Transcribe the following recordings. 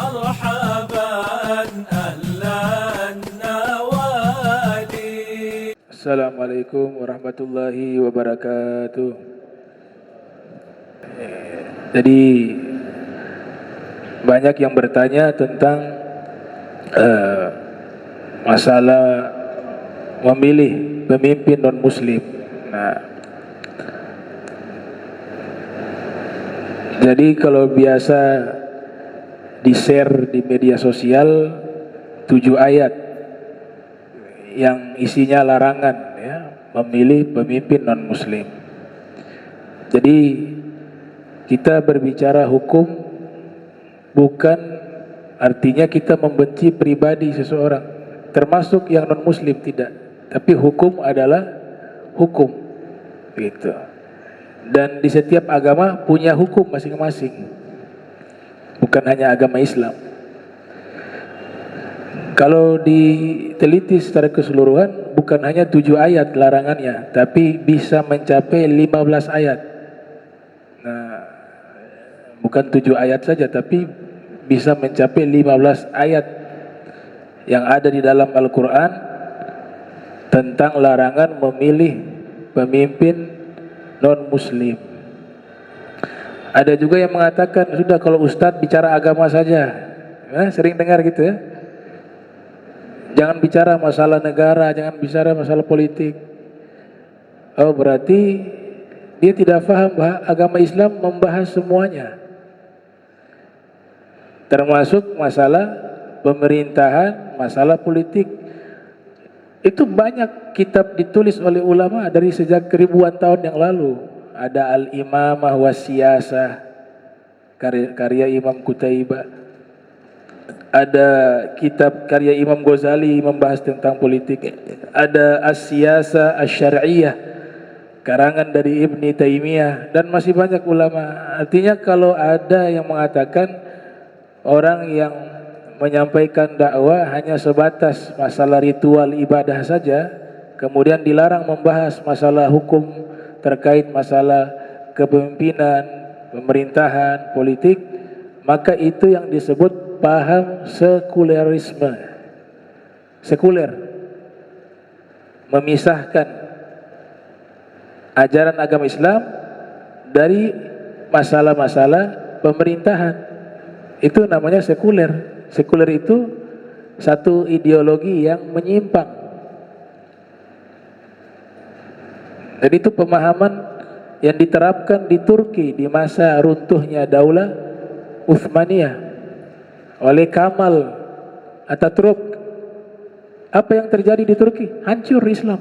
مرحبا أهلا النوادي. Assalamualaikum warahmatullahi wabarakatuh. Jadi banyak yang bertanya tentang masalah memilih pemimpin non-muslim. Nah, jadi kalau biasa di-share di media sosial 7 ayat yang isinya larangan ya, memilih pemimpin non-muslim. Jadi kita berbicara hukum bukan artinya kita membenci pribadi seseorang, termasuk yang non-muslim, tidak. Tapi hukum adalah hukum, gitu. Dan di setiap agama punya hukum masing-masing, bukan hanya agama Islam. Kalau diteliti secara keseluruhan, bukan hanya 7 ayat larangannya, tapi bisa mencapai 15 ayat. Nah, bukan 7 ayat saja, tapi bisa mencapai 15 ayat yang ada di dalam Al-Quran tentang larangan memilih pemimpin non-muslim. Ada juga yang mengatakan, sudah kalau ustadz bicara agama saja. Sering dengar gitu ya. Jangan bicara masalah negara, jangan bicara masalah politik. Oh, berarti dia tidak paham bahwa agama Islam membahas semuanya, termasuk masalah pemerintahan, masalah politik. Itu banyak kitab ditulis oleh ulama dari sejak ribuan tahun yang lalu. Ada Al-Imamah wa Siyasah, karya Imam Qutaibah. Ada kitab karya Imam Ghazali membahas tentang politik. Ada As-Siyasah Asy-Syar'iyyah, karangan dari Ibnu Taimiyah, dan masih banyak ulama. Artinya kalau ada yang mengatakan orang yang menyampaikan dakwah hanya sebatas masalah ritual ibadah saja, kemudian dilarang membahas masalah hukum terkait masalah kepemimpinan, pemerintahan, politik, maka itu yang disebut paham sekulerisme. Sekuler, memisahkan ajaran agama Islam dari masalah-masalah pemerintahan. Itu namanya sekuler. Sekuler itu satu ideologi yang menyimpang. Dan itu pemahaman yang diterapkan di Turki di masa runtuhnya Daulah Utsmaniyah oleh Kamal Atatürk. Apa yang terjadi di Turki? Hancur Islam.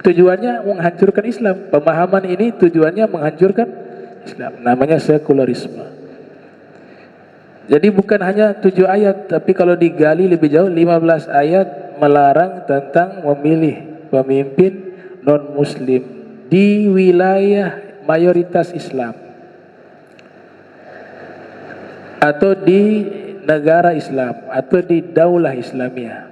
Tujuannya menghancurkan Islam. Pemahaman ini tujuannya menghancurkan Islam. Namanya sekularisme. Jadi bukan hanya 7 ayat, tapi kalau digali lebih jauh 15 ayat melarang tentang memilih pemimpin non-muslim di wilayah mayoritas Islam atau di negara Islam atau di daulah Islamiyah.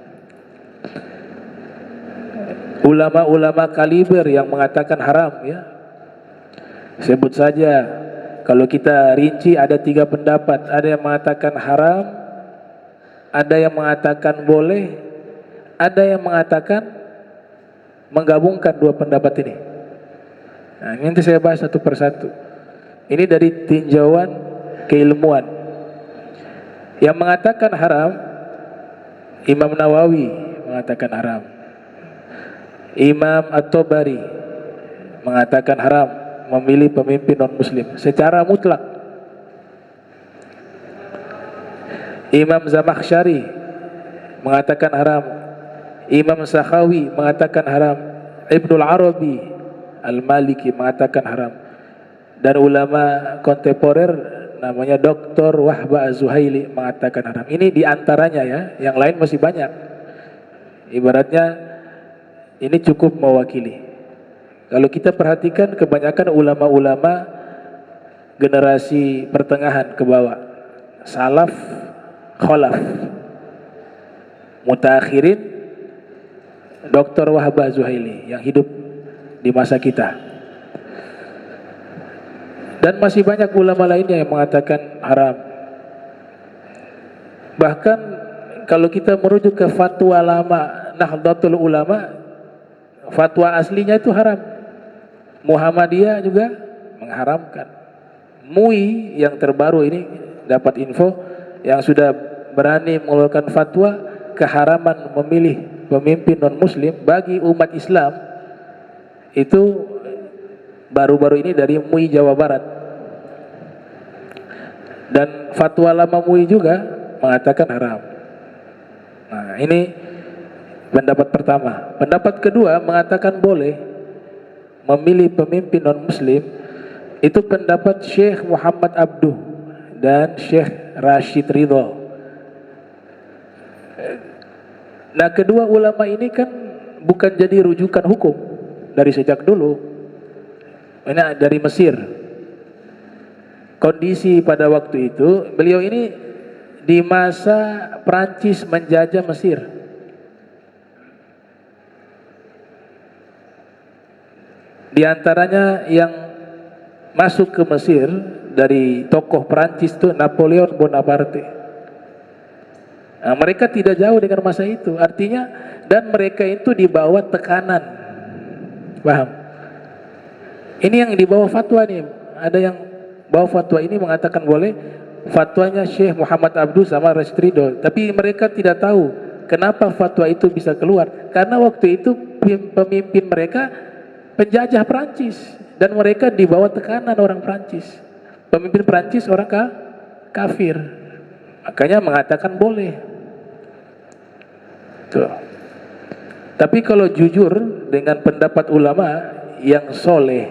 Ulama-ulama kaliber yang mengatakan haram ya. Sebut saja, kalau kita rinci ada 3 pendapat. Ada yang mengatakan haram, ada yang mengatakan boleh, ada yang mengatakan menggabungkan 2 pendapat ini. Nah, nanti saya bahas satu persatu. Ini dari tinjauan keilmuan. Yang mengatakan haram, Imam Nawawi mengatakan haram, Imam At-Tabari mengatakan haram memilih pemimpin non-muslim secara mutlak. Imam Zamakhsyari mengatakan haram, Imam Sakhawi mengatakan haram, Ibnul Arabi Al-Maliki mengatakan haram, dan ulama kontemporer namanya Dr. Wahbah Az-Zuhaili mengatakan haram. Ini diantaranya ya, yang lain masih banyak. Ibaratnya ini cukup mewakili. Kalau kita perhatikan kebanyakan ulama-ulama generasi pertengahan ke bawah, salaf, khalaf, mutakhirin, Dr. Wahbah Zuhaili yang hidup di masa kita. Dan masih banyak ulama lainnya yang mengatakan haram. Bahkan kalau kita merujuk ke fatwa lama Nahdlatul Ulama, fatwa aslinya itu haram. Muhammadiyah juga mengharamkan. MUI yang terbaru ini dapat info yang sudah berani mengeluarkan fatwa keharaman memilih pemimpin non muslim bagi umat Islam itu baru-baru ini dari MUI Jawa Barat. Dan fatwa lama MUI juga mengatakan haram. Nah, ini pendapat pertama. Pendapat kedua mengatakan boleh memilih pemimpin non muslim. Itu pendapat Syekh Muhammad Abduh dan Syekh Rashid Ridho. Nah, kedua ulama ini kan bukan jadi rujukan hukum dari sejak dulu. Ini dari Mesir. Kondisi pada waktu itu, beliau ini di masa Prancis menjajah Mesir. Di antaranya yang masuk ke Mesir dari tokoh Prancis itu Napoleon Bonaparte. Nah, mereka tidak jauh dengan masa itu, artinya, dan mereka itu di bawah tekanan, paham? Ini yang di bawah fatwa nih, ada yang bawah fatwa ini mengatakan boleh, fatwanya Syekh Muhammad Abduh sama Rashid Ridho, tapi mereka tidak tahu kenapa fatwa itu bisa keluar, karena waktu itu pemimpin mereka penjajah Prancis. Dan mereka di bawah tekanan orang Prancis. Pemimpin Prancis orang kafir. Makanya mengatakan boleh. Tuh. Tapi kalau jujur dengan pendapat ulama yang soleh,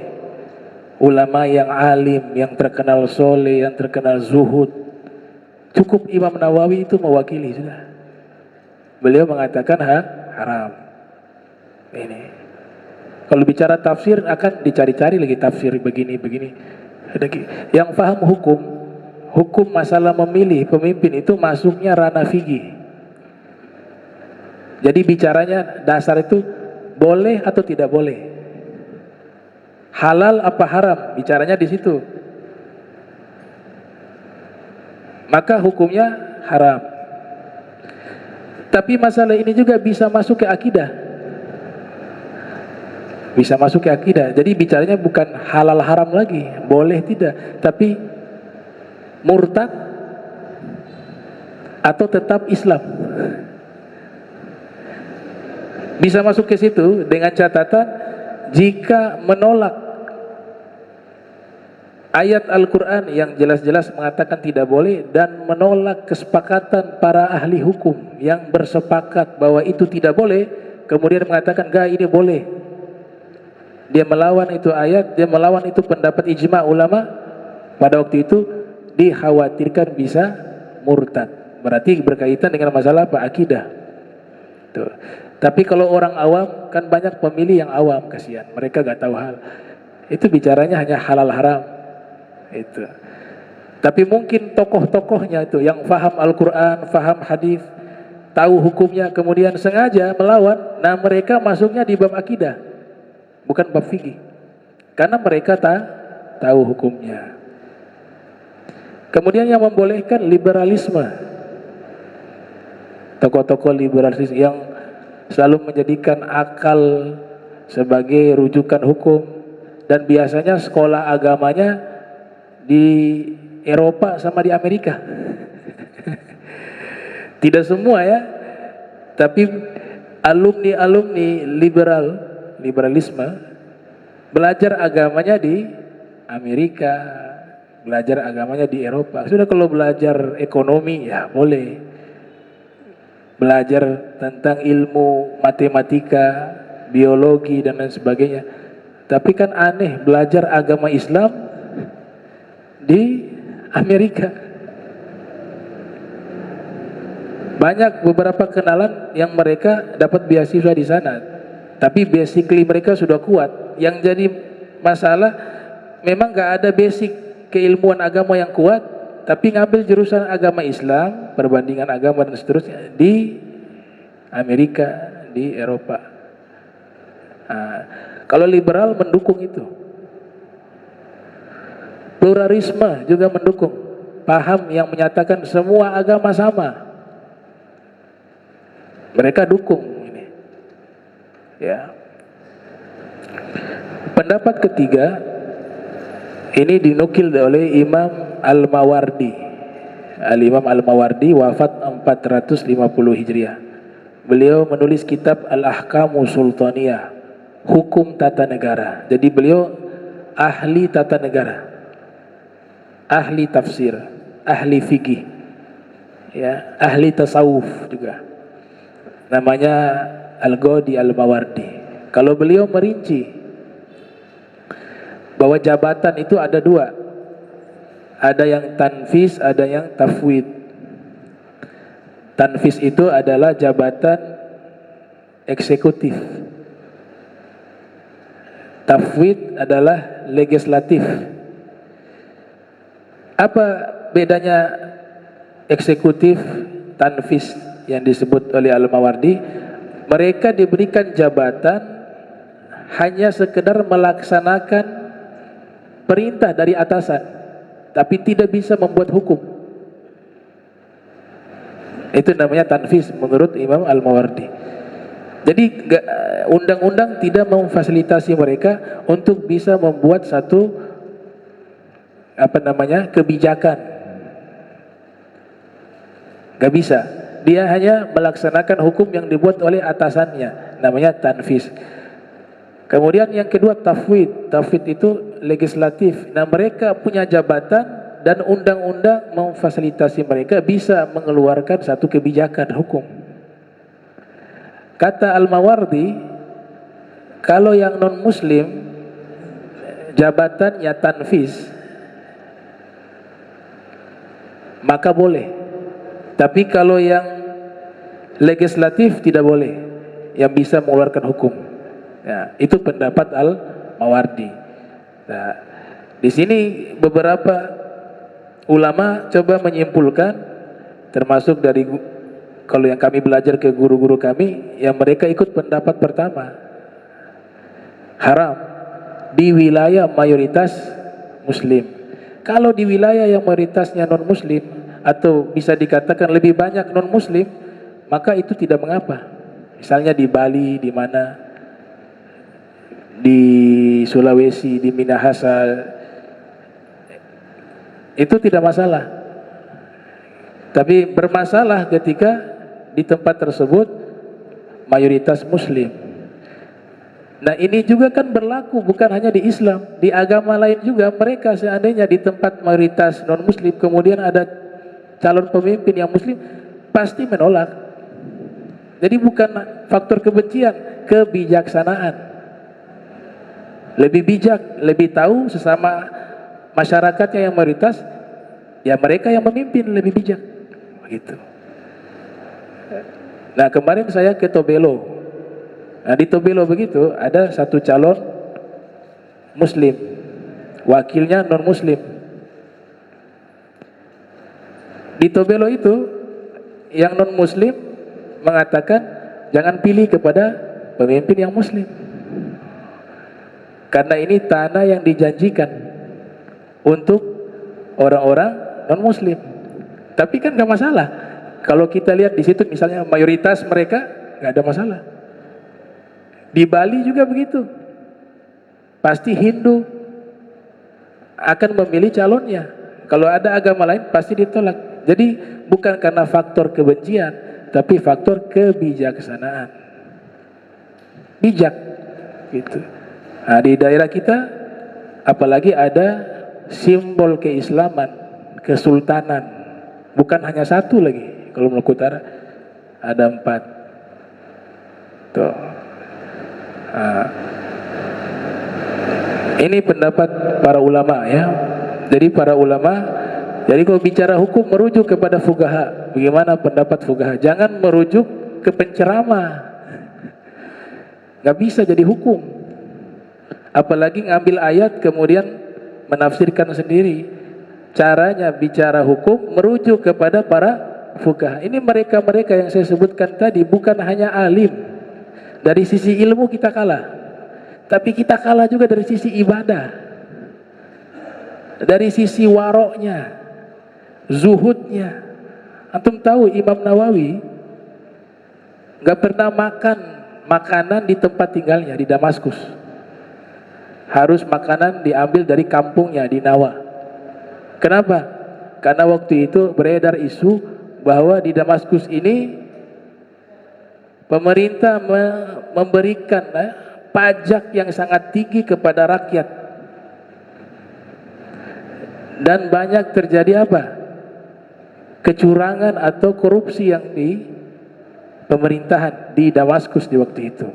ulama yang alim, yang terkenal soleh, yang terkenal zuhud, cukup Imam Nawawi itu mewakili sudah. Beliau mengatakan haram. Ini. Kalau bicara tafsir akan dicari-cari lagi tafsir begini. Yang paham hukum masalah memilih pemimpin itu masuknya ranah fikih. Jadi bicaranya dasar itu boleh atau tidak boleh. Halal apa haram, bicaranya di situ. Maka hukumnya haram. Tapi masalah ini juga bisa masuk ke akidah. Bisa masuk ke akidah. Jadi bicaranya bukan halal haram lagi, boleh tidak, tapi murtad atau tetap Islam. Bisa masuk ke situ dengan catatan jika menolak ayat Al-Quran yang jelas-jelas mengatakan tidak boleh dan menolak kesepakatan para ahli hukum yang bersepakat bahwa itu tidak boleh, kemudian mengatakan enggak, ini boleh. Dia melawan itu ayat, dia melawan itu pendapat ijma ulama, pada waktu itu dikhawatirkan bisa murtad. Berarti berkaitan dengan masalah apa? Akidah. Tuh. Tapi kalau orang awam, kan banyak pemilih yang awam, kasihan, mereka gak tahu hal. Itu bicaranya hanya halal haram. Itu. Tapi mungkin tokoh-tokohnya itu yang faham Al-Quran, faham hadis, tahu hukumnya, kemudian sengaja melawan. Nah, mereka masuknya di bab akidah, bukan bab fikih, karena mereka tahu hukumnya. Kemudian yang membolehkan liberalisme, tokoh-tokoh liberalis yang selalu menjadikan akal sebagai rujukan hukum, dan biasanya sekolah agamanya di Eropa sama di Amerika. Tidak semua ya, tapi alumni liberalisme belajar agamanya di Amerika, belajar agamanya di Eropa. Sudah kalau belajar ekonomi ya boleh, belajar tentang ilmu matematika, biologi dan lain sebagainya. Tapi kan aneh belajar agama Islam di Amerika. Banyak beberapa kenalan yang mereka dapat beasiswa di sana, tapi basically mereka sudah kuat. Yang jadi masalah memang gak ada basic keilmuan agama yang kuat, tapi ngambil jurusan agama Islam, perbandingan agama dan seterusnya di Amerika, di Eropa. Nah, kalau liberal mendukung itu, pluralisme juga mendukung, paham yang menyatakan semua agama sama. Mereka dukung ini. Ya. Pendapat ketiga ini dinukil oleh Imam Al-Mawardi. Al-Imam Al-Mawardi wafat 450 Hijriah. Beliau menulis kitab Al-Ahkamu Sultaniyah, hukum tata negara. Jadi beliau ahli tata negara, ahli tafsir, ahli fikih, ya, ahli tasawuf juga. Namanya Al-Ghadi Al-Mawardi. Kalau beliau merinci bahwa jabatan itu ada dua, ada yang tanfis, ada yang tafwid. Tanfis itu adalah jabatan eksekutif, tafwid adalah legislatif. Apa bedanya eksekutif, tanfis yang disebut oleh Al-Mawardi? Mereka diberikan jabatan hanya sekedar melaksanakan perintah dari atasan, tapi tidak bisa membuat hukum. Itu namanya tanfis menurut Imam Al-Mawardi. Jadi undang-undang tidak memfasilitasi mereka untuk bisa membuat satu kebijakan. Gak bisa. Dia hanya melaksanakan hukum yang dibuat oleh atasannya, namanya tanfis. Kemudian yang kedua tafwid. Tafwid itu legislatif. Nah, mereka punya jabatan dan undang-undang memfasilitasi mereka bisa mengeluarkan satu kebijakan hukum. Kata Al-Mawardi, kalau yang non-muslim jabatannya tanfis, maka boleh. Tapi kalau yang legislatif tidak boleh, yang bisa mengeluarkan hukum. Ya, itu pendapat Al-Mawardi. Nah, di sini beberapa ulama coba menyimpulkan, termasuk dari kalau yang kami belajar ke guru-guru kami, yang mereka ikut pendapat pertama, haram di wilayah mayoritas muslim. Kalau di wilayah yang mayoritasnya non muslim, atau bisa dikatakan lebih banyak non muslim, maka itu tidak mengapa. Misalnya di Bali, di mana, di Sulawesi, di Minahasa, itu tidak masalah. Tapi bermasalah ketika di tempat tersebut mayoritas muslim. Nah, ini juga kan berlaku bukan hanya di Islam, di agama lain juga. Mereka seandainya di tempat mayoritas non muslim kemudian ada calon pemimpin yang muslim, pasti menolak. Jadi bukan faktor kebencian, kebijaksanaan. Lebih bijak, lebih tahu sesama masyarakatnya yang mayoritas, ya mereka yang memimpin lebih bijak, begitu. Nah, kemarin saya ke Tobelo. Nah, di Tobelo begitu ada satu calon muslim, wakilnya non muslim. Di Tobelo itu yang non muslim mengatakan jangan pilih kepada pemimpin yang muslim, karena ini tanah yang dijanjikan untuk orang-orang non-muslim. Tapi kan gak masalah. Kalau kita lihat di situ misalnya mayoritas mereka gak ada masalah. Di Bali juga begitu. Pasti Hindu akan memilih calonnya. Kalau ada agama lain pasti ditolak. Jadi bukan karena faktor kebencian, tapi faktor kebijaksanaan. Bijak gitu. Nah, di daerah kita apalagi ada simbol keislaman, kesultanan, bukan hanya satu lagi. Kalau Maluku Utara ada 4. Tuh. Nah, ini pendapat para ulama ya. Jadi para ulama, jadi kalau bicara hukum merujuk kepada fuqaha. Bagaimana pendapat fuqaha? Jangan merujuk ke penceramah. Gak bisa jadi hukum. Apalagi ngambil ayat kemudian menafsirkan sendiri. Caranya bicara hukum merujuk kepada para fuqaha. Ini mereka-mereka yang saya sebutkan tadi bukan hanya alim. Dari sisi ilmu kita kalah, tapi kita kalah juga dari sisi ibadah, dari sisi waroknya, zuhudnya. Antum tahu Imam Nawawi nggak pernah makan makanan di tempat tinggalnya di Damaskus. Harus makanan diambil dari kampungnya di Nawa. Kenapa? Karena waktu itu beredar isu bahwa di Damaskus ini pemerintah memberikan pajak yang sangat tinggi kepada rakyat, dan banyak terjadi apa? Kecurangan atau korupsi yang di pemerintahan di Damaskus di waktu itu.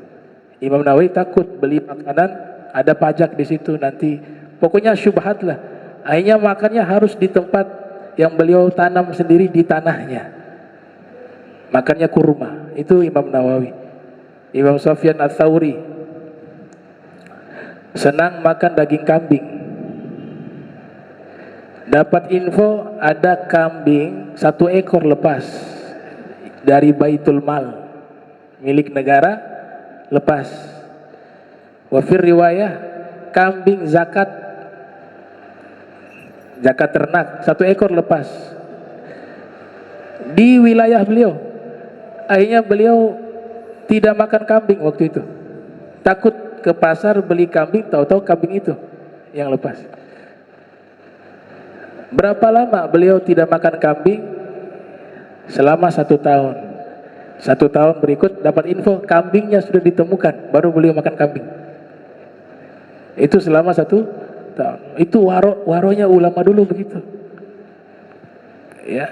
Imam Nawawi takut beli makanan ada pajak di situ nanti, pokoknya syubhat lah. Akhirnya makannya harus di tempat yang beliau tanam sendiri di tanahnya. Makannya kurma. Itu Imam Nawawi. Imam Sufyan Ats-Tsauri senang makan daging kambing. Dapat info ada kambing 1 ekor lepas dari Baitul Mal milik negara, lepas. Wafir riwayah kambing zakat ternak 1 ekor lepas di wilayah beliau. Akhirnya beliau tidak makan kambing waktu itu, takut ke pasar beli kambing, tahu-tahu kambing itu yang lepas. Berapa lama beliau tidak makan kambing? Selama 1 tahun. 1 tahun berikut dapat info kambingnya sudah ditemukan, baru beliau makan kambing. Itu selama 1 tahun. Itu waronya ulama dulu begitu. Ya,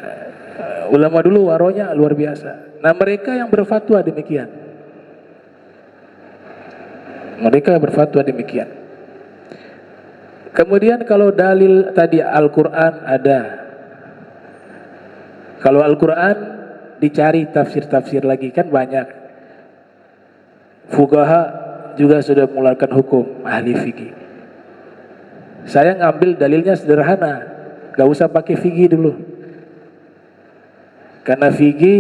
ulama dulu waronya luar biasa. Nah, mereka yang berfatwa demikian. Mereka yang berfatwa demikian. Kemudian kalau dalil tadi Al-Quran ada. Kalau Al-Quran dicari tafsir-tafsir lagi kan banyak. Fuqaha juga sudah mengeluarkan hukum, ahli fikih. Saya ngambil dalilnya sederhana, gak usah pakai fikih dulu. Karena fikih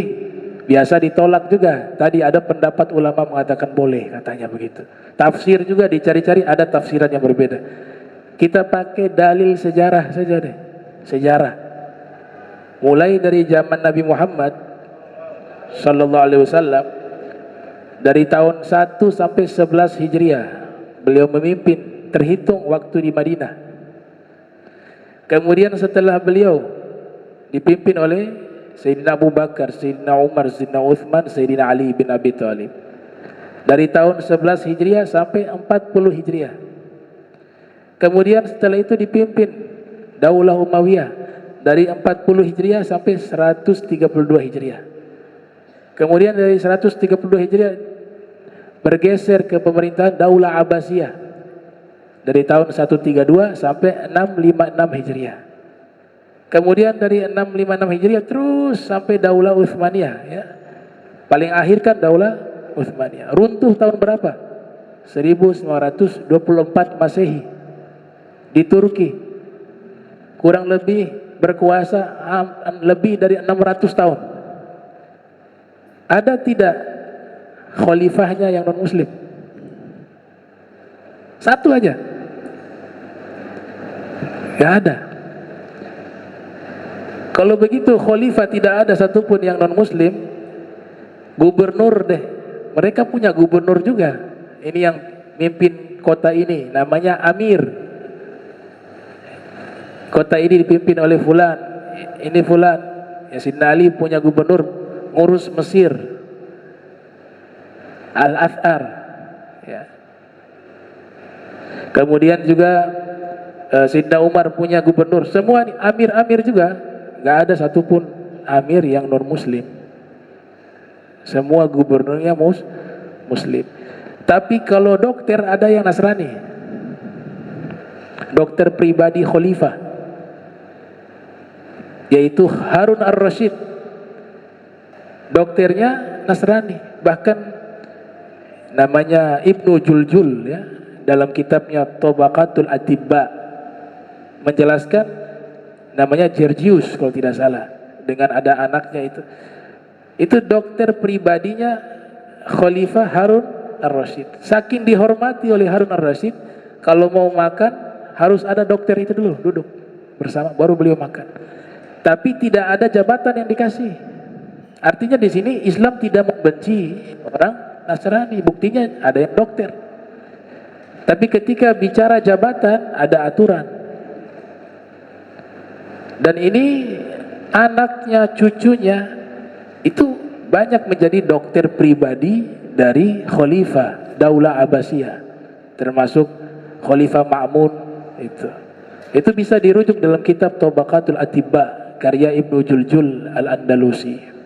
biasa ditolak juga. Tadi ada pendapat ulama mengatakan boleh, katanya begitu. Tafsir juga dicari-cari, ada tafsiran yang berbeda. Kita pakai dalil sejarah saja deh. Sejarah. Mulai dari zaman Nabi Muhammad sallallahu alaihi wasallam, dari tahun 1 sampai 11 Hijriah beliau memimpin, terhitung waktu di Madinah. Kemudian setelah beliau dipimpin oleh Sayyidina Abu Bakar, Sayyidina Umar, Sayyidina Uthman, Sayyidina Ali bin Abi Thalib. Dari tahun 11 Hijriah sampai 40 Hijriah. Kemudian setelah itu dipimpin Daulah Umayyah dari 40 Hijriah sampai 132 Hijriah. Kemudian dari 132 Hijriah bergeser ke pemerintahan Daulah Abbasiyah dari tahun 132 sampai 656 Hijriah. Kemudian dari 656 Hijriah terus sampai Daulah Utsmaniyah, ya. Paling akhir kan Daulah Utsmaniyah. Runtuh tahun berapa? 1924 Masehi di Turki. Kurang lebih berkuasa lebih dari 600 tahun. Ada tidak khalifahnya yang non muslim? Satu aja. Gak ada. Kalau begitu khalifah tidak ada satupun yang non muslim, gubernur deh. Mereka punya gubernur juga. Ini yang mimpin kota ini namanya Amir. Kota ini dipimpin oleh fulan, ini fulan. Ya, Sayyidina Ali punya gubernur ngurus Mesir, Al-Athar, ya. Kemudian juga Sayyidina Umar punya gubernur. Semua amir-amir juga, gak ada satupun amir yang non muslim. Semua gubernurnya muslim. Tapi kalau dokter ada yang Nasrani, dokter pribadi khalifah, yaitu Harun ar-Rasyid. Dokternya Nasrani, bahkan namanya Ibnu Juljul, ya, dalam kitabnya Tabaqatul Atibba menjelaskan, namanya Gergius kalau tidak salah, dengan ada anaknya itu dokter pribadinya Khalifah Harun ar-Rasyid. Saking dihormati oleh Harun ar-Rasyid, kalau mau makan harus ada dokter itu dulu duduk bersama baru beliau makan. Tapi tidak ada jabatan yang dikasih, Artinya di sini Islam tidak membenci orang Nasrani, buktinya ada yang dokter. Tapi ketika bicara jabatan ada aturan. Dan ini anaknya, cucunya itu banyak menjadi dokter pribadi dari Khalifah Daulah Abbasiyah, termasuk Khalifah Ma'mun itu. Itu bisa dirujuk dalam kitab Tabaqatul Atibba karya Ibnu Juljul Al-Andalusi.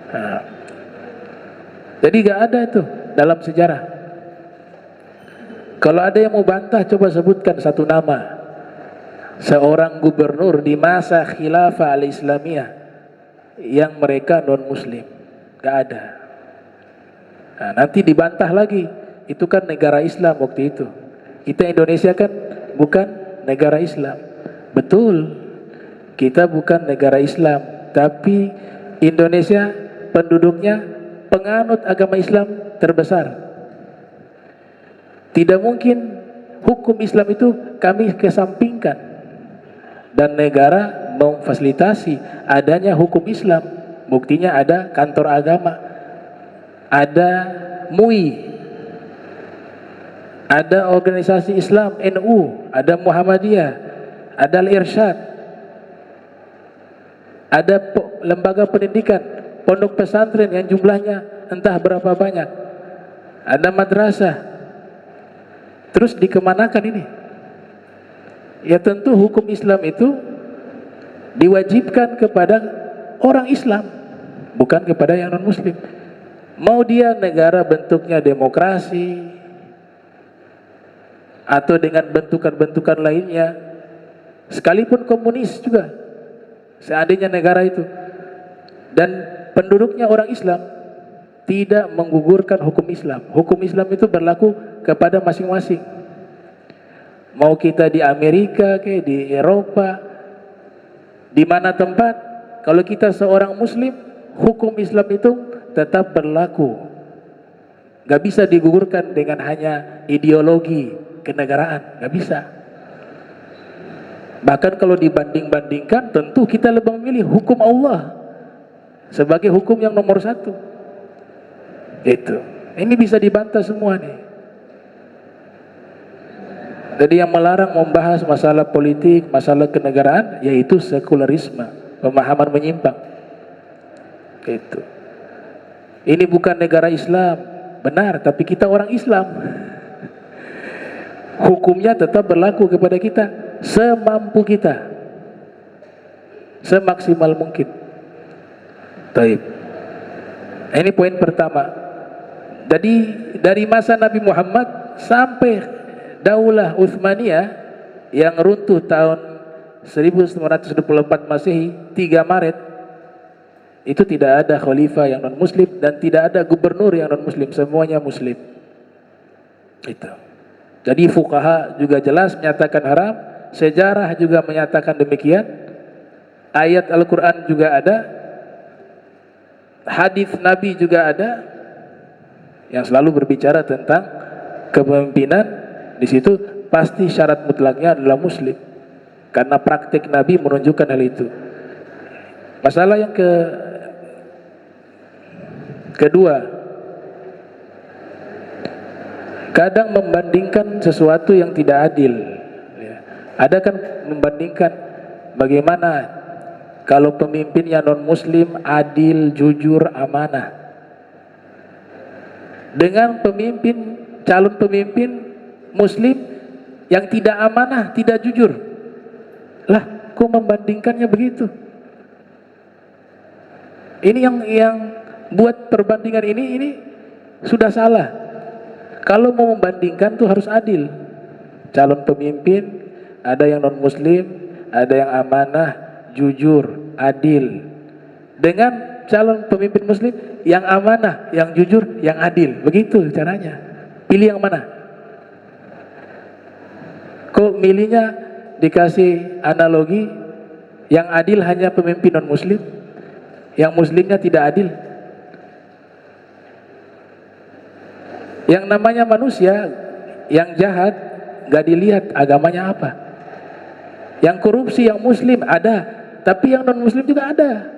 Nah, jadi gak ada itu dalam sejarah. Kalau ada yang mau bantah, coba sebutkan satu nama seorang gubernur di masa khilafah al-Islamiyah yang mereka non muslim. Gak ada. Nah, nanti dibantah lagi, itu kan negara Islam waktu itu. Kita Indonesia kan bukan negara Islam. Betul, kita bukan negara Islam, tapi Indonesia penduduknya penganut agama Islam terbesar. Tidak mungkin hukum Islam itu kami kesampingkan dan negara memfasilitasi adanya hukum Islam. Buktinya ada kantor agama, ada MUI, ada organisasi Islam NU, ada Muhammadiyah, ada Al-Irsyad, ada lembaga pendidikan, pondok pesantren yang jumlahnya entah berapa banyak, ada madrasah. Terus dikemanakan ini? Ya tentu hukum Islam itu diwajibkan kepada orang Islam, bukan kepada yang non muslim. Mau dia negara bentuknya demokrasi atau dengan bentukan-bentukan lainnya, sekalipun komunis juga, seandainya negara itu dan penduduknya orang Islam, tidak menggugurkan hukum Islam. Hukum Islam itu berlaku kepada masing-masing. Mau kita di Amerika, kayak di Eropa, di mana tempat, kalau kita seorang muslim, hukum Islam itu tetap berlaku. Gak bisa digugurkan dengan hanya ideologi kenegaraan, gak bisa. Bahkan kalau dibanding-bandingkan, tentu kita lebih memilih hukum Allah sebagai hukum yang nomor satu. Itu. Ini bisa dibantah semua nih. Jadi yang melarang membahas masalah politik, masalah kenegaraan, yaitu sekularisme, pemahaman menyimpang. Itu. Ini bukan negara Islam, benar, tapi kita orang Islam. Hukumnya tetap berlaku kepada kita semampu kita, semaksimal mungkin. Taib. Ini poin pertama. Jadi dari masa Nabi Muhammad sampai Daulah Utsmaniyah yang runtuh tahun 1924 Masehi, 3 Maret, itu tidak ada khalifah yang non muslim dan tidak ada gubernur yang non muslim, semuanya muslim. Itu. Jadi fuqaha juga jelas menyatakan haram, sejarah juga menyatakan demikian, ayat Al-Quran juga ada, hadis Nabi juga ada yang selalu berbicara tentang kepemimpinan. Di situ pasti syarat mutlaknya adalah muslim, karena praktik Nabi menunjukkan hal itu. Masalah yang kedua, kadang membandingkan sesuatu yang tidak adil. Ada kan membandingkan bagaimana kalau pemimpinnya non muslim adil, jujur, amanah, dengan calon pemimpin muslim yang tidak amanah, tidak jujur. Lah, kok membandingkannya begitu? Ini yang buat perbandingan ini sudah salah. Kalau mau membandingkan tuh harus adil. Calon pemimpin ada yang non muslim, ada yang amanah, jujur, adil. Dengan calon pemimpin muslim yang amanah, yang jujur, yang adil. Begitu caranya. Pilih yang mana? Kok milihnya dikasih analogi yang adil hanya pemimpin non muslim, yang muslimnya tidak adil? Yang namanya manusia yang jahat gak dilihat agamanya apa. Yang korupsi yang muslim ada, tapi yang non muslim juga ada.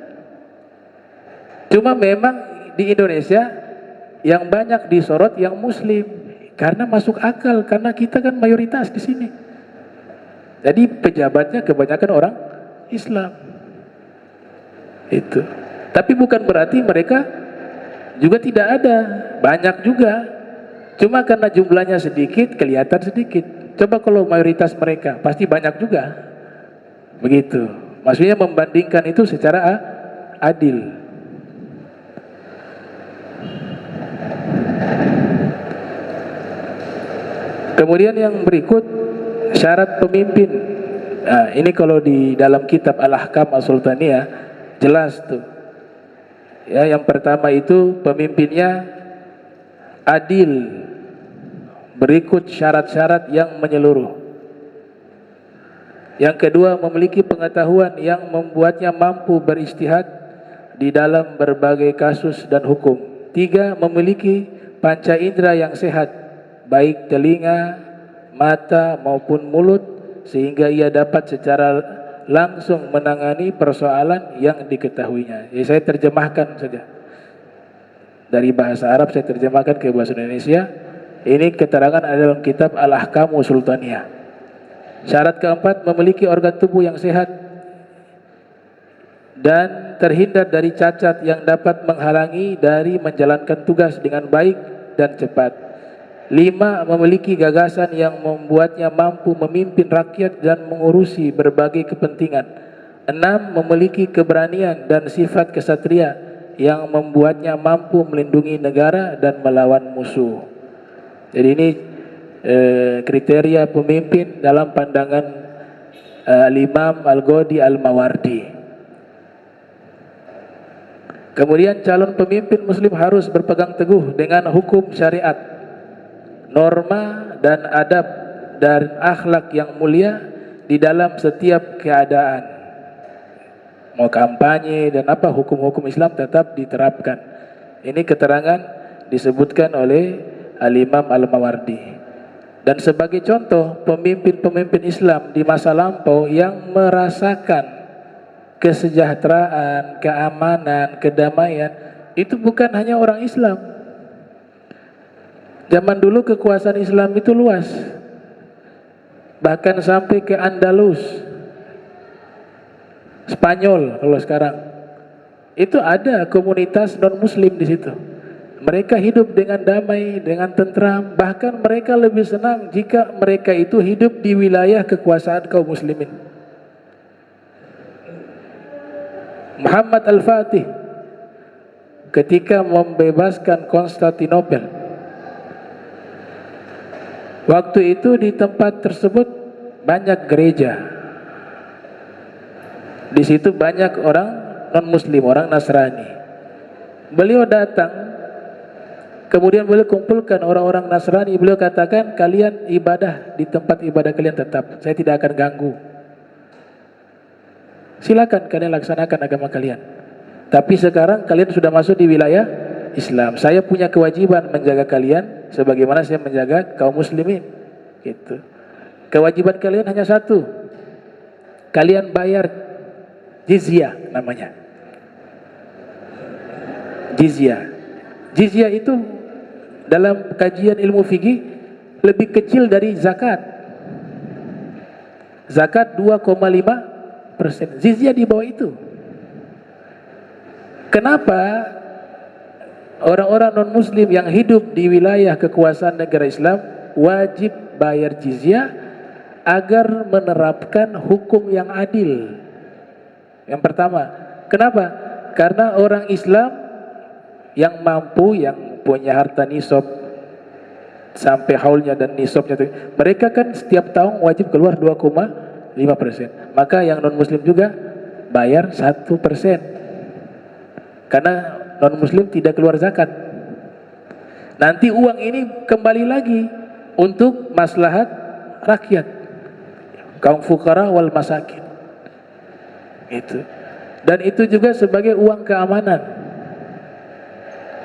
Cuma memang di Indonesia yang banyak disorot yang Muslim, karena masuk akal, karena kita kan mayoritas di sini. Jadi pejabatnya kebanyakan orang Islam. Itu. Tapi bukan berarti mereka juga tidak ada, banyak juga. Cuma karena jumlahnya sedikit, kelihatan sedikit. Coba kalau mayoritas mereka, pasti banyak juga. Begitu. Maksudnya membandingkan itu secara adil. Kemudian yang berikut, syarat pemimpin. Nah, ini kalau di dalam kitab Al-Ahkam As-Sultaniyah jelas tuh. Ya, yang pertama itu pemimpinnya adil, berikut syarat-syarat yang menyeluruh. Yang kedua, memiliki pengetahuan yang membuatnya mampu beristihad di dalam berbagai kasus dan hukum. Tiga, memiliki panca indera yang sehat, baik telinga, mata maupun mulut, sehingga ia dapat secara langsung menangani persoalan yang diketahuinya. Jadi saya terjemahkan saja. Dari bahasa Arab saya terjemahkan ke bahasa Indonesia. Ini keterangan ada dalam kitab Al-Ahkam Sultaniyah. Syarat keempat, memiliki organ tubuh yang sehat dan terhindar dari cacat yang dapat menghalangi dari menjalankan tugas dengan baik dan cepat. 5. Memiliki gagasan yang membuatnya mampu memimpin rakyat dan mengurusi berbagai kepentingan. 6. Memiliki keberanian dan sifat kesatria yang membuatnya mampu melindungi negara dan melawan musuh. Jadi ini kriteria pemimpin dalam pandangan Al-Imam Al-Ghadi Al-Mawardi. Kemudian calon pemimpin muslim harus berpegang teguh dengan hukum syariat, norma dan adab dan akhlak yang mulia di dalam setiap keadaan. Mau kampanye dan apa, hukum-hukum Islam tetap diterapkan. Ini keterangan disebutkan oleh Al-Imam Al-Mawardi. Dan sebagai contoh pemimpin-pemimpin Islam di masa lampau yang merasakan kesejahteraan, keamanan, kedamaian, itu bukan hanya orang Islam. Zaman dulu kekuasaan Islam itu luas, bahkan sampai ke Andalus, Spanyol. Kalau sekarang itu ada komunitas non Muslim di situ. Mereka hidup dengan damai, dengan tentram. Bahkan mereka lebih senang jika mereka itu hidup di wilayah kekuasaan kaum muslimin. Muhammad Al-Fatih ketika membebaskan Konstantinopel, waktu itu di tempat tersebut banyak gereja. Di situ banyak orang non-muslim, orang Nasrani. Beliau datang, kemudian beliau kumpulkan orang-orang Nasrani. Beliau katakan, kalian ibadah di tempat ibadah kalian tetap, saya tidak akan ganggu. Silakan kalian laksanakan agama kalian. Tapi sekarang kalian sudah masuk di wilayah Islam. Saya punya kewajiban menjaga kalian sebagaimana saya menjaga kaum muslimin. Gitu. Kewajiban kalian hanya satu. Kalian bayar jizyah namanya. Jizyah. Jizyah itu dalam kajian ilmu fikih lebih kecil dari zakat. Zakat 2,5%. Jizyah di bawah itu. Kenapa orang-orang non-muslim yang hidup di wilayah kekuasaan negara Islam wajib bayar jizyah agar menerapkan hukum yang adil? Yang pertama, kenapa? Karena orang Islam yang mampu, yang punya harta nisab sampai haulnya dan nisabnya, mereka kan setiap tahun wajib keluar 2,5%. Maka yang non muslim juga bayar 1%. Karena non muslim tidak keluar zakat. Nanti uang ini kembali lagi untuk maslahat rakyat, kaum fukara wal masakin. Itu. Dan itu juga sebagai uang keamanan.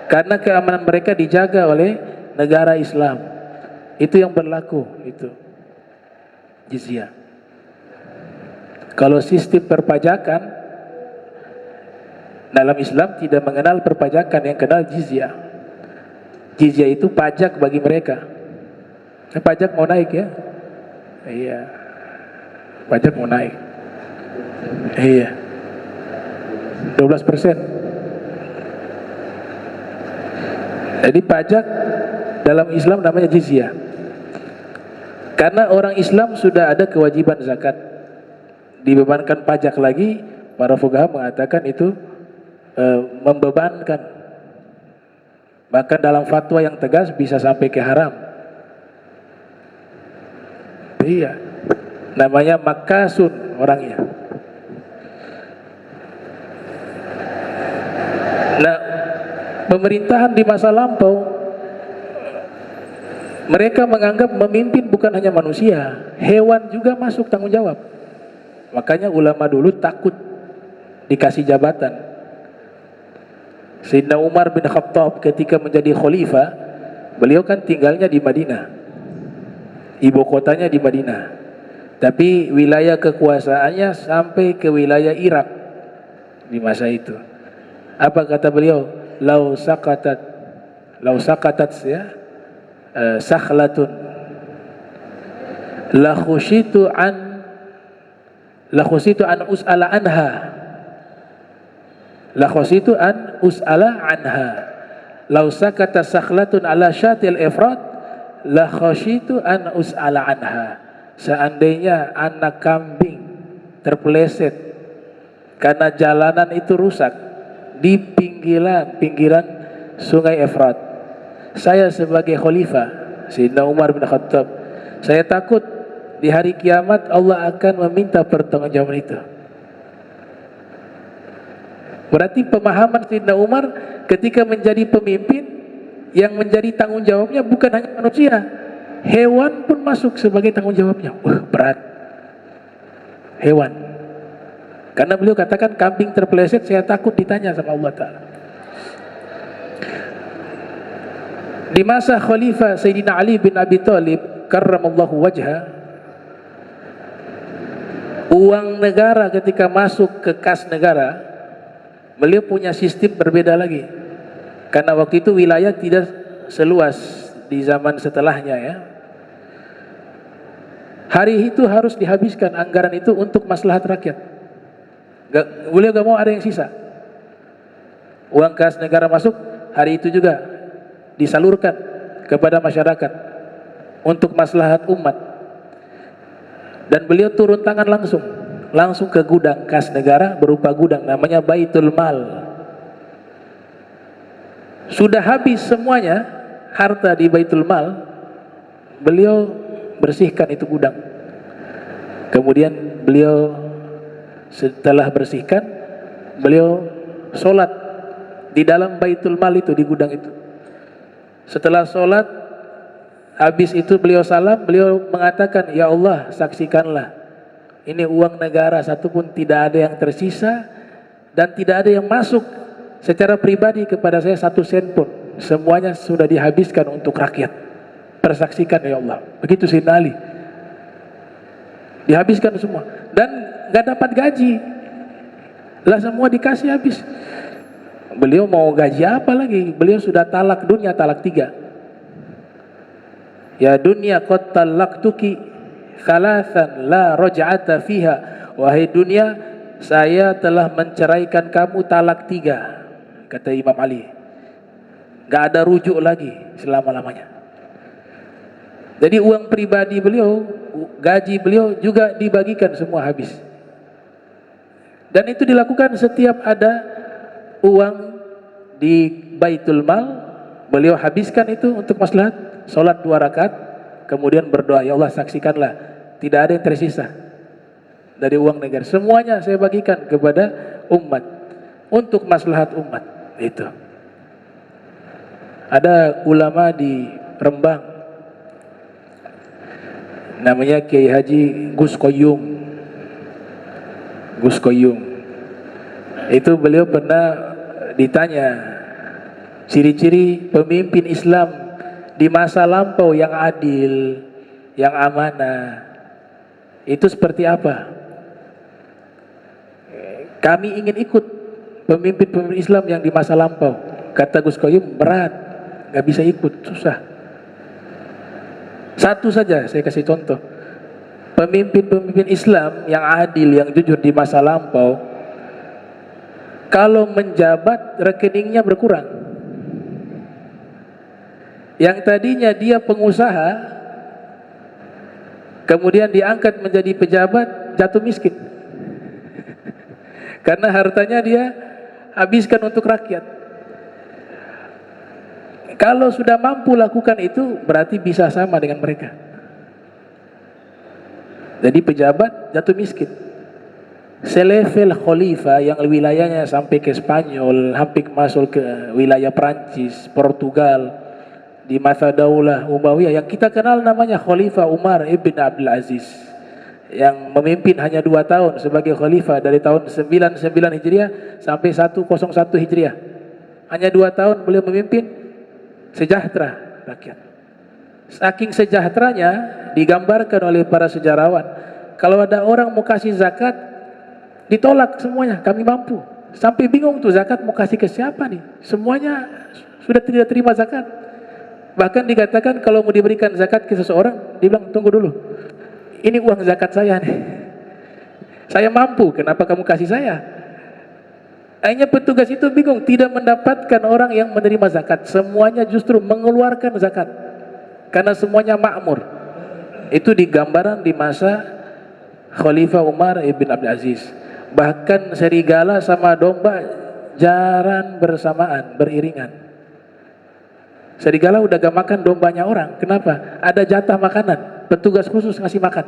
Karena keamanan mereka dijaga oleh negara Islam. Itu yang berlaku, itu jizyah. Kalau sistem perpajakan Dalam Islam tidak mengenal perpajakan, yang kenal jizyah. Jizyah itu pajak bagi mereka. Pajak mau naik ya? Iya. Pajak mau naik. Iya. 12%. Jadi pajak dalam Islam namanya jizyah. Karena orang Islam sudah ada kewajiban zakat, dibebankan pajak lagi, para fuqaha mengatakan itu membebankan. Bahkan dalam fatwa yang tegas bisa sampai ke haram. Iya, namanya makasun orangnya. Nah, pemerintahan di masa lampau, mereka menganggap memimpin bukan hanya manusia, hewan juga masuk tanggung jawab. Makanya ulama dulu takut dikasih jabatan. Sayyidina Umar bin Khattab ketika menjadi khalifah, beliau kan tinggalnya di Madinah, ibu kotanya di Madinah, tapi wilayah kekuasaannya sampai ke wilayah Irak di masa itu. Apa kata beliau? Lau sakatat ya, sakhlatun la khushitu an us'ala anha, la khushitu an us'ala anha, lau sakata sakhlatun ala syatil ifrat la khushitu an us'ala anha. Seandainya anak kambing terpeleset karena jalanan itu rusak di pinggiran sungai Efrat, saya sebagai khalifah Sayyidina Umar bin Khattab, saya takut di hari kiamat Allah akan meminta pertanggungjawaban itu. Berarti pemahaman Sayyidina Umar ketika menjadi pemimpin, yang menjadi tanggung jawabnya bukan hanya manusia, hewan pun masuk sebagai tanggung jawabnya. Wah, berat. Hewan. Karena beliau katakan kambing terpeleset saya takut ditanya sama Allah Ta'ala. Di masa Khalifah Sayyidina Ali bin Abi Thalib karramallahu wajha, uang negara ketika masuk ke kas negara, beliau punya sistem berbeda lagi. Karena waktu itu wilayah tidak seluas di zaman setelahnya ya. Hari itu harus dihabiskan anggaran itu untuk maslahat rakyat. Beliau gak mau ada yang sisa. Uang kas negara masuk, hari itu juga disalurkan kepada masyarakat untuk maslahat umat. Dan beliau turun tangan langsung ke gudang kas negara, berupa gudang namanya Baitul Mal. Sudah habis semuanya harta di Baitul Mal, beliau bersihkan itu gudang. Kemudian beliau setelah bersihkan, beliau sholat di dalam Baitul Mal itu, di gudang itu. Setelah sholat, habis itu beliau salam, beliau mengatakan, ya Allah, saksikanlah, ini uang negara satupun tidak ada yang tersisa, dan tidak ada yang masuk secara pribadi kepada saya 1 sen pun. Semuanya sudah dihabiskan untuk rakyat. Persaksikan ya Allah. Begitu Sayyidina Ali. Dihabiskan semua. Dan gak dapat gaji. Lah semua dikasih habis. Beliau mau gaji apa lagi? Beliau sudah talak dunia, talak 3. Ya dunia qad talaqtuki thalathan la raj'ata fiha. Wahai dunia, saya telah menceraikan kamu talak 3, kata Imam Ali. Gak ada rujuk lagi selama-lamanya. Jadi uang pribadi beliau, gaji beliau juga dibagikan semua habis. Dan itu dilakukan setiap ada uang di Baitul Mal, beliau habiskan itu untuk maslahat. Salat 2 rakaat, kemudian berdoa, ya Allah saksikanlah, tidak ada yang tersisa dari uang negara. Semuanya saya bagikan kepada umat untuk maslahat umat. Itu. Ada ulama di Rembang, namanya Kiai Haji Gus Koyum. Gus Koyum. Itu beliau pernah ditanya ciri-ciri pemimpin Islam di masa lampau yang adil, yang amanah, itu seperti apa? Kami ingin ikut pemimpin-pemimpin Islam yang di masa lampau. Kata Gus Koyum, berat, nggak bisa ikut, susah. Satu saja saya kasih contoh. Pemimpin-pemimpin Islam yang adil, yang jujur di masa lampau, kalau menjabat rekeningnya berkurang. Yang tadinya dia pengusaha, kemudian diangkat menjadi pejabat, jatuh miskin. Karena hartanya dia habiskan untuk rakyat. Kalau sudah mampu lakukan itu, berarti bisa sama dengan mereka. Jadi pejabat jatuh miskin. Selevel khalifah yang wilayahnya sampai ke Spanyol, hampir masuk ke wilayah Prancis, Portugal, di masa Daulah Umayyah yang kita kenal namanya Khalifah Umar ibn Abdul Aziz, yang memimpin hanya 2 tahun sebagai khalifah dari tahun 99 Hijriah sampai 101 Hijriah. Hanya 2 tahun beliau memimpin, sejahtera rakyat. Saking sejahteranya digambarkan oleh para sejarawan, kalau ada orang mau kasih zakat ditolak semuanya, kami mampu. Sampai bingung tuh zakat mau kasih ke siapa nih? Semuanya sudah tidak terima zakat. Bahkan dikatakan kalau mau diberikan zakat ke seseorang, dia bilang tunggu dulu, ini uang zakat saya nih, saya mampu, kenapa kamu kasih saya? Akhirnya petugas itu bingung, tidak mendapatkan orang yang menerima zakat. Semuanya justru mengeluarkan zakat karena semuanya makmur. Itu digambaran di masa Khalifah Umar ibn Abdul Aziz. Bahkan serigala sama domba jarang bersamaan, beriringan. Serigala udah gak makan dombanya orang. Kenapa? Ada jatah makanan, petugas khusus ngasih makan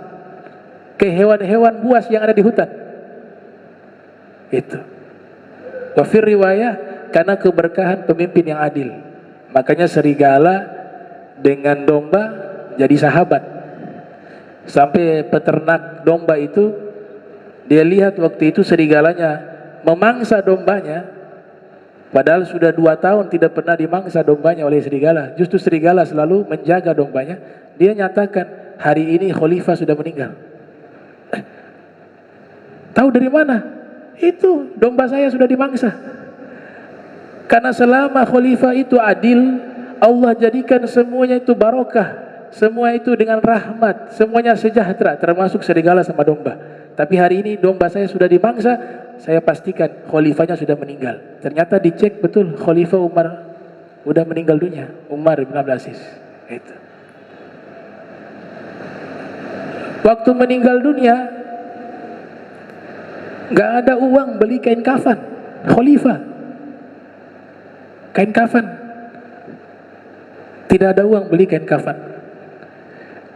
ke hewan-hewan buas yang ada di hutan. Itu wafir riwayah, karena keberkahan pemimpin yang adil. Makanya serigala dengan domba jadi sahabat. Sampai peternak domba itu, dia lihat waktu itu serigalanya memangsa dombanya, padahal sudah 2 tahun tidak pernah dimangsa dombanya oleh serigala. Justru serigala selalu menjaga dombanya. Dia nyatakan, hari ini khalifah sudah meninggal. Tahu dari mana? Itu domba saya sudah dimangsa. Karena selama khalifah itu adil, Allah jadikan semuanya itu barokah, semua itu dengan rahmat, semuanya sejahtera, termasuk serigala sama domba. Tapi hari ini domba saya sudah dimangsa, saya pastikan khalifahnya sudah meninggal. Ternyata dicek betul, Khalifah Umar sudah meninggal dunia, Umar bin Abdul Aziz. Itu. Waktu meninggal dunia, nggak ada uang beli kain kafan, khalifah. Kain kafan, tidak ada uang beli kain kafan.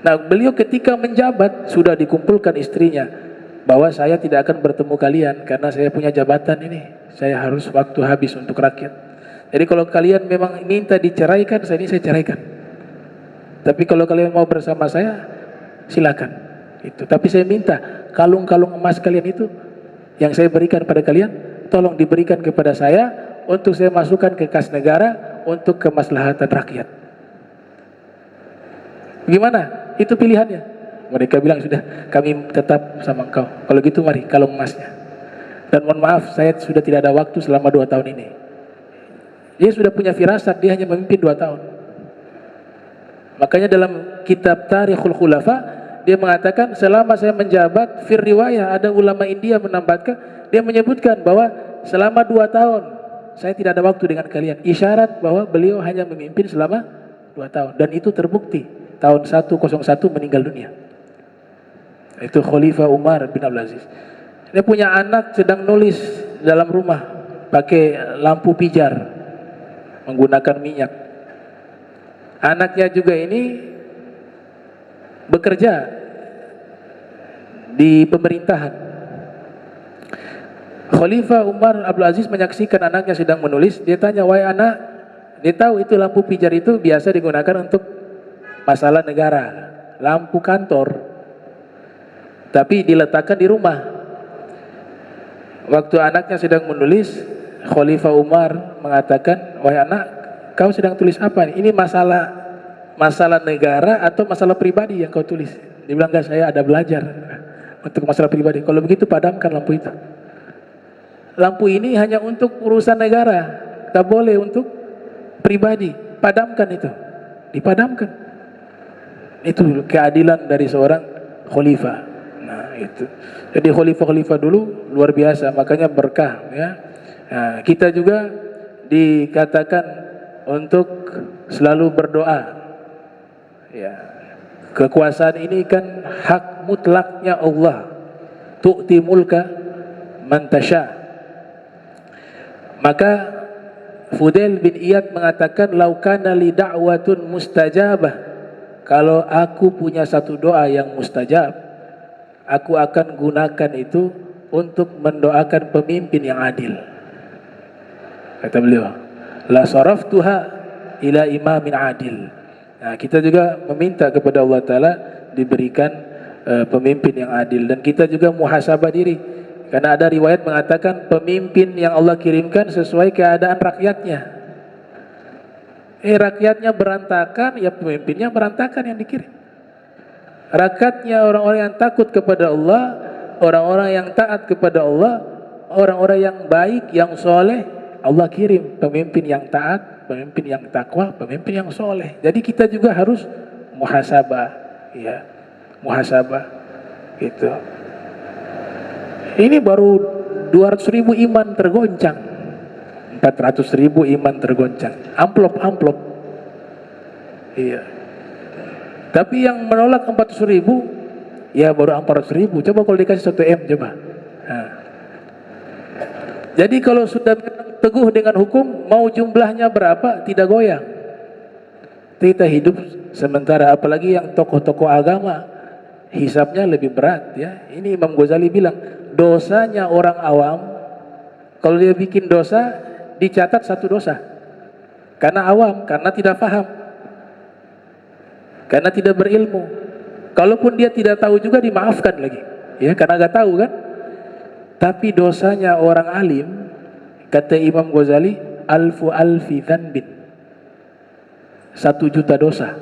Nah, beliau ketika menjabat sudah dikumpulkan istrinya, bahwa saya tidak akan bertemu kalian karena saya punya jabatan ini, saya harus waktu habis untuk rakyat. Jadi kalau kalian memang minta diceraikan, saya ceraikan. Tapi kalau kalian mau bersama saya, silakan. Itu. Tapi saya minta kalung-kalung emas kalian itu yang saya berikan pada kalian, tolong diberikan kepada saya untuk saya masukkan ke kas negara untuk kemaslahatan rakyat. Gimana? Itu pilihannya. Mereka bilang sudah, kami tetap sama engkau. Kalau gitu mari kalung emasnya. Dan mohon maaf, saya sudah tidak ada waktu selama 2 tahun ini. Dia sudah punya firasat, dia hanya memimpin 2 tahun. Makanya dalam kitab Tarikhul Khulafa, dia mengatakan selama saya menjabat, fir riwayah, ada ulama India menambahkan, dia menyebutkan bahwa selama 2 tahun saya tidak ada waktu dengan kalian. Isyarat bahwa beliau hanya memimpin selama 2 tahun. Dan itu terbukti. Tahun 101 meninggal dunia. Itu Khalifah Umar bin Abdul Aziz. Dia punya anak sedang nulis dalam rumah pakai lampu pijar menggunakan minyak. Anaknya juga ini bekerja di pemerintahan. Khalifah Umar Abdul Aziz menyaksikan anaknya sedang menulis. Dia tanya, wahai anak, dia tahu itu lampu pijar itu biasa digunakan untuk masalah negara, lampu kantor, tapi diletakkan di rumah. Waktu anaknya sedang menulis, Khalifah Umar mengatakan, wahai anak, kau sedang tulis apa? Ini masalah negara atau masalah pribadi yang kau tulis? Dia bilang, enggak, saya ada belajar untuk masalah pribadi. Kalau begitu padamkan lampu itu. lampu ini hanya untuk urusan negara, tak boleh untuk pribadi. Padamkan itu, dipadamkan. Itu keadilan dari seorang khalifah. Nah itu. Jadi khalifah-khalifah dulu luar biasa, makanya berkah ya. Nah, kita juga dikatakan untuk selalu berdoa. Ya. Kekuasaan ini kan hak mutlaknya Allah. Tu'ti mulka man tasha. Maka Fudail bin Iyad mengatakan, "Lau kana li da'watun mustajabah." Kalau aku punya satu doa yang mustajab, aku akan gunakan itu untuk mendoakan pemimpin yang adil. Kata beliau, "La saraftuha ila imamin adil." Nah, kita juga meminta kepada Allah Ta'ala diberikan pemimpin yang adil. Dan kita juga muhasabah diri. Karena ada riwayat mengatakan pemimpin yang Allah kirimkan sesuai keadaan rakyatnya. Rakyatnya berantakan, ya pemimpinnya berantakan yang dikirim. Rakyatnya orang-orang yang takut kepada Allah, orang-orang yang taat kepada Allah, orang-orang yang baik, yang soleh, Allah kirim pemimpin yang taat, pemimpin yang takwa, pemimpin yang soleh. Jadi kita juga harus muhasabah, ya, muhasabah, gitu. Ini baru 200.000 iman tergoncang, 400.000 iman tergoncang, amplop. Iya. Tapi yang menolak 400.000, ya baru 400.000. Coba kalau dikasih 1 M, coba. Nah. Jadi kalau sudah teguh dengan hukum, mau jumlahnya berapa, tidak goyang. Kita hidup sementara, apalagi yang tokoh-tokoh agama, hisabnya lebih berat ya. Ini Imam Ghazali bilang, dosanya orang awam, kalau dia bikin dosa, dicatat 1 dosa. Karena awam, karena tidak paham, karena tidak berilmu. Kalaupun dia tidak tahu juga dimaafkan lagi, ya, karena gak tahu kan. Tapi dosanya orang alim, kata Imam Ghazali, alfu alfi dhanbin, 1 juta dosa.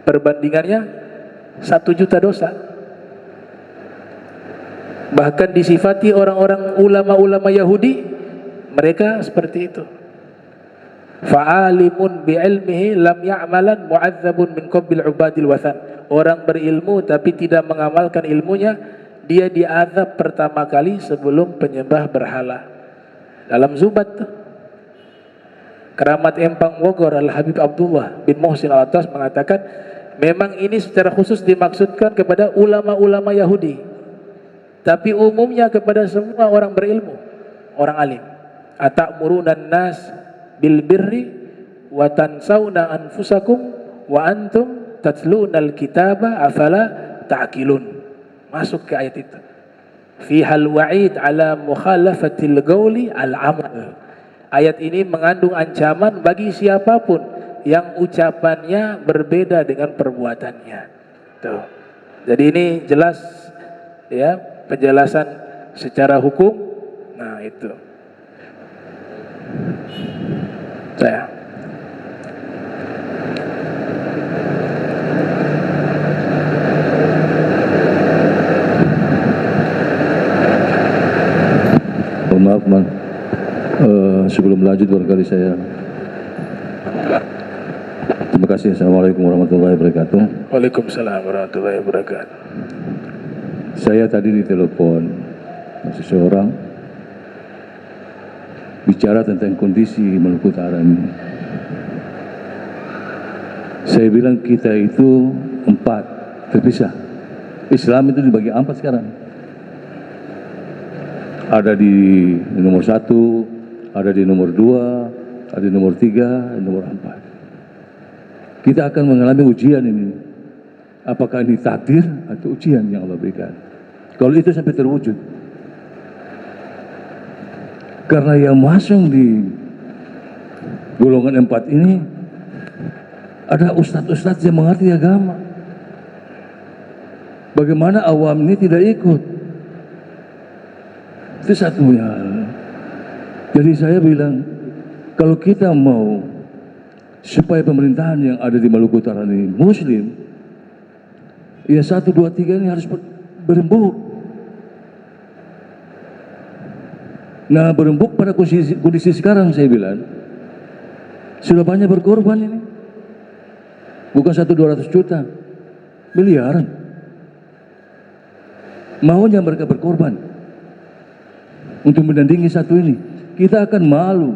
Perbandingannya 1 juta dosa. Bahkan disifati orang-orang ulama-ulama Yahudi, mereka seperti itu. Fa'alimun bi'ilmihi lam ya'malan mu'adzabun min qabbil ubadil wathan. Orang berilmu tapi tidak mengamalkan ilmunya, dia diazab pertama kali sebelum penyembah berhala. Dalam Zubat tuh, Keramat Empang Bogor, Al-Habib Abdullah bin Muhsin Al-Attas mengatakan, memang ini secara khusus dimaksudkan kepada ulama-ulama Yahudi, tapi umumnya kepada semua orang berilmu, orang alim. Atamuruna nas bil birri wa tansawna anfusakum wa antum tatlunal kitaba afala ta'qilun. Masuk ke ayat itu. Fihal wa'id ala mukhalafatil qawli al-amal. Ayat ini mengandung ancaman bagi siapapun yang ucapannya berbeda dengan perbuatannya. Tuh. Jadi ini jelas ya, penjelasan secara hukum. Nah, itu. Saya. Maaf, Man. Sebelum lanjut barangkali saya terima kasih. Assalamualaikum warahmatullahi wabarakatuh. Waalaikumsalam warahmatullahi wabarakatuh. Saya tadi ditelepon seseorang bicara tentang kondisi Maluku Utara ini. Saya bilang kita itu 4 terpisah. Islam itu dibagi 4 sekarang. Ada di nomor 1, ada di nomor 2, ada di nomor 3, nomor 4. Kita akan mengalami ujian ini. Apakah ini takdir atau ujian yang Allah berikan? Kalau itu sampai terwujud. Karena yang masuk di golongan 4 ini ada ustadz-ustadz yang mengerti agama. Bagaimana awam ini tidak ikut? Itu satunya. Jadi saya bilang, kalau kita mau supaya pemerintahan yang ada di Maluku Utara ini Muslim, ya 1, 2, 3 ini harus berembuk. Nah, berembuk pada kondisi sekarang saya bilang, sudah banyak berkorban ini. Bukan 100-200 juta, miliaran. Maunya mereka berkorban untuk menandingi satu ini. Kita akan malu.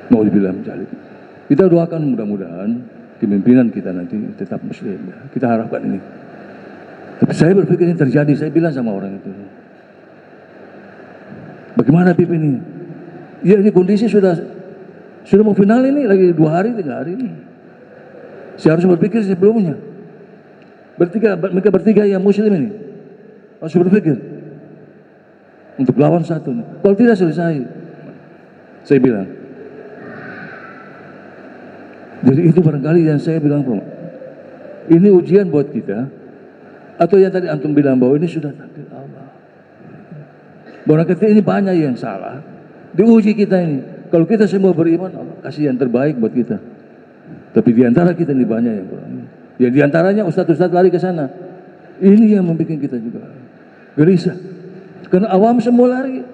Mau dibilang jalib. Kita doakan mudah-mudahan pimpinan kita nanti tetap muslim. Kita harapkan ini. Tapi saya berpikir ini terjadi. Saya bilang sama orang itu, bagaimana Pip ini? Ya ini kondisi sudah mau final ini, lagi 2 hari 3 hari ini. Saya harus berpikir sebelumnya. Mereka bertiga yang muslim ini harus berpikir untuk lawan satu. Kalau tidak selesai, saya bilang. Jadi itu barangkali yang saya bilang, ini ujian buat kita. Atau yang tadi antum bilang bahwa ini sudah takdir Allah. Barangkali ini banyak yang salah. Diuji kita ini. Kalau kita semua beriman, Allah kasih yang terbaik buat kita. Tapi di antara kita ini banyak yang kurang. Ya di antaranya ustaz-ustaz lari ke sana. Ini yang membuat kita juga gelisah. Karena awam semua lari.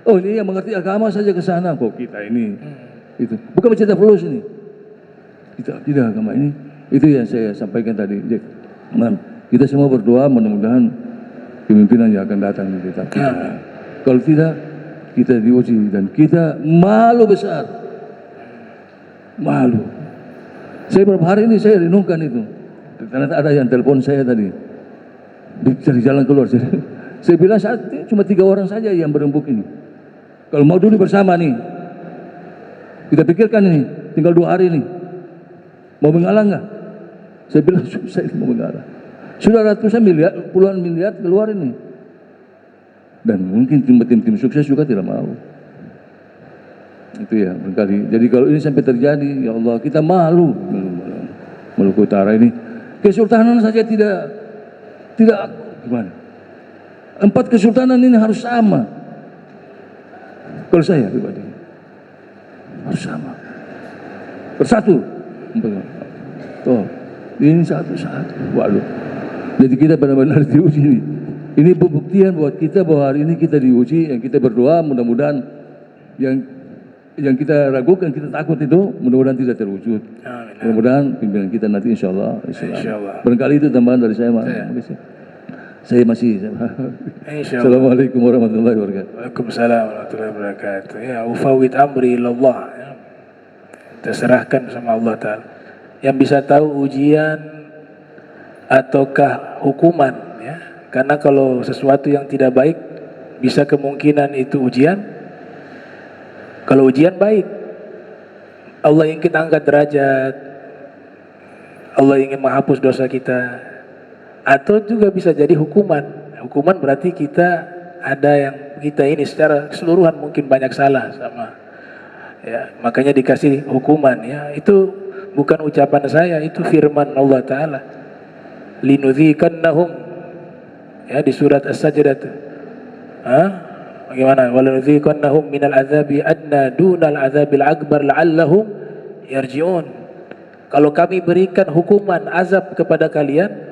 Oh ini yang mengerti agama saja ke sana. Kok kita ini itu bukan mencetak fulus ini. Tidak agama ini. Itu yang saya sampaikan tadi. Kita semua berdoa mudah-mudahan pemimpinan yang akan datang tetap kita. Kalau tidak, kita diuji dan kita malu besar. Malu. Saya beberapa hari ini saya renungkan itu. Ternyata ada yang telepon saya tadi. Dari jalan keluar. Saya bilang saat cuma 3 orang saja yang berembuk ini. Kalau mau dulu bersama nih, kita pikirkan ini, tinggal 2 hari ini. Mau mengalah nggak? Saya bilang susah ini mau mengalah. Sudah ratusan miliar, puluhan miliar keluar ini. Dan mungkin tim sukses juga tidak mau. Itu ya berkali. Jadi kalau ini sampai terjadi, ya Allah kita malu. Maluku Utara ini kesultanan saja tidak gimana? 4 kesultanan ini harus sama. Kalau saya pribadi harus sama, bersatu. Oh, ini satu-satu. Waduh. Jadi kita benar-benar diuji ini. Ini pembuktian buat kita bahwa hari ini kita diuji. Yang kita berdoa mudah-mudahan yang kita ragukan, kita takut itu mudah-mudahan tidak terwujud. Mudah-mudahan pimpinan kita nanti insya Allah. Barangkali itu tambahan dari saya. Saya masih. Assalamualaikum warahmatullahi wabarakatuh. Waalaikumsalam warahmatullahi wabarakatuh. Ya, ufawid amri ilallah. Ya. Terserahkan sama Allah Ta'ala. Yang bisa tahu ujian ataukah hukuman. Ya. Karena kalau sesuatu yang tidak baik, bisa kemungkinan itu ujian. Kalau ujian baik, Allah ingin kita angkat derajat, Allah ingin menghapus dosa kita. Atau juga bisa jadi hukuman. Hukuman berarti kita ada yang kita ini secara keseluruhan mungkin banyak salah sama. Ya, makanya dikasih hukuman. Ya, itu bukan ucapan saya, itu firman Allah Ta'ala. Linudzikannahum. Ya, di surat As-Sajdah. Bagaimana? Walanudhikannahum minal azabi adna dunal azabil akbar la'allahum yarji'un. Kalau kami berikan hukuman azab kepada kalian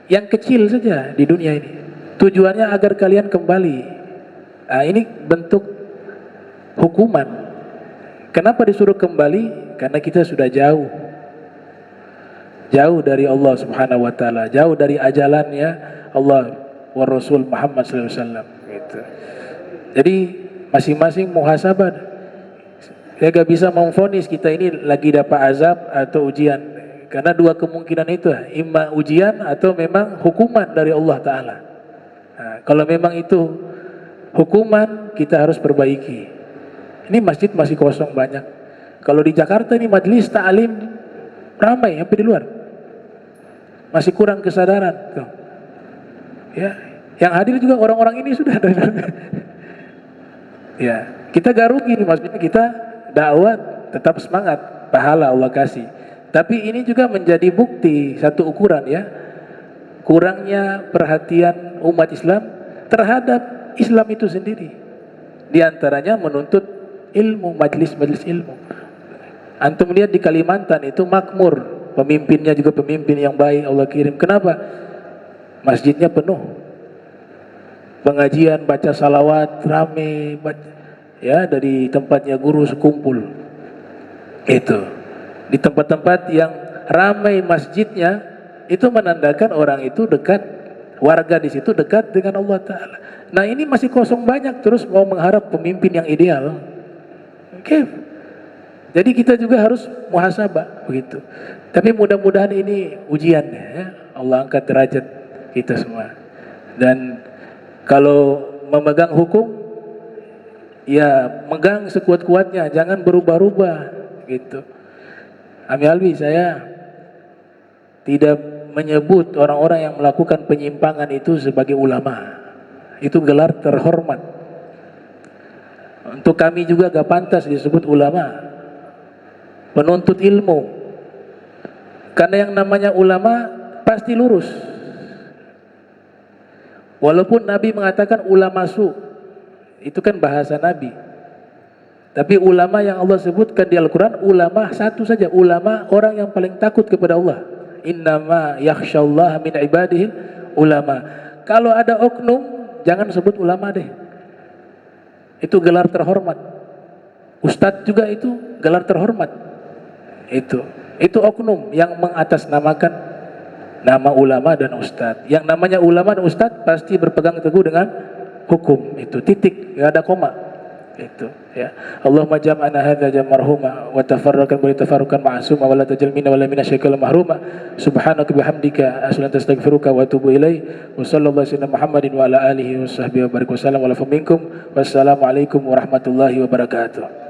yang kecil saja di dunia ini, tujuannya agar kalian kembali. Nah, ini bentuk hukuman. Kenapa disuruh kembali? Karena kita sudah jauh dari Allah Subhanahu wa Ta'ala, jauh dari ajalannya Allah wa Rasul Muhammad sallallahu alaihi wasallam gitu. Jadi masing-masing muhasabah. Saya gak bisa memvonis kita ini lagi dapat azab atau ujian. Karena 2 kemungkinan itu, imma ujian atau memang hukuman dari Allah Ta'ala. Nah, kalau memang itu hukuman, kita harus perbaiki. Ini masjid masih kosong banyak. Kalau di Jakarta ini majelis ta'lim ramai sampai di luar. Masih kurang kesadaran. Tuh. Ya, yang hadir juga orang-orang ini sudah ada. Ya, kita gak rugi, maksudnya kita dakwah tetap semangat, pahala Allah kasih. Tapi ini juga menjadi bukti, satu ukuran ya, kurangnya perhatian umat Islam terhadap Islam itu sendiri. Di antaranya menuntut ilmu, majelis-majelis ilmu. Antum lihat di Kalimantan itu makmur, pemimpinnya juga pemimpin yang baik Allah kirim. Kenapa? Masjidnya penuh. pengajian, baca salawat, rame, ya dari tempatnya guru sekumpul. Itu di tempat-tempat yang ramai masjidnya, itu menandakan orang itu dekat, warga di situ dekat dengan Allah Ta'ala. Nah ini masih kosong banyak, terus mau mengharap pemimpin yang ideal. Oke. Jadi kita juga harus muhasabah begitu. Tapi mudah-mudahan ini ujian ya. Allah angkat derajat kita semua. Dan kalau memegang hukum, ya megang sekuat-kuatnya, jangan berubah-ubah gitu. Ami Alwi, saya tidak menyebut orang-orang yang melakukan penyimpangan itu sebagai ulama. Itu gelar terhormat. Untuk kami juga gak pantas disebut ulama, penuntut ilmu. Karena yang namanya ulama pasti lurus. Walaupun Nabi mengatakan ulama su, itu kan bahasa Nabi. Tapi ulama yang Allah sebutkan di Al-Quran, ulama satu saja, ulama orang yang paling takut kepada Allah. Innama yakhsyallaha min ibadihi ulama. Kalau ada oknum, jangan sebut ulama deh. Itu gelar terhormat. Ustadz juga itu gelar terhormat. Itu oknum yang mengatasnamakan nama ulama dan ustadz. Yang namanya ulama dan ustadz pasti berpegang teguh dengan hukum. Itu titik, nggak ada koma. Itu ya. Allahumma jam'ana hadza jam' marhuma wa tafarraqan bi tafarruqan ma'suma wa la tajal minna wa la minna syai'an mahruma. Subhanaka bihamdika asyhadu an la ilaha illa anta astaghfiruka wa atubu ilaik. Wa sallallahu alaihi wasallam Muhammadin wa ala alihi wa sahbihi wa barik wasallam wa la minkum. Wassalamu alaikum warahmatullahi wabarakatuh.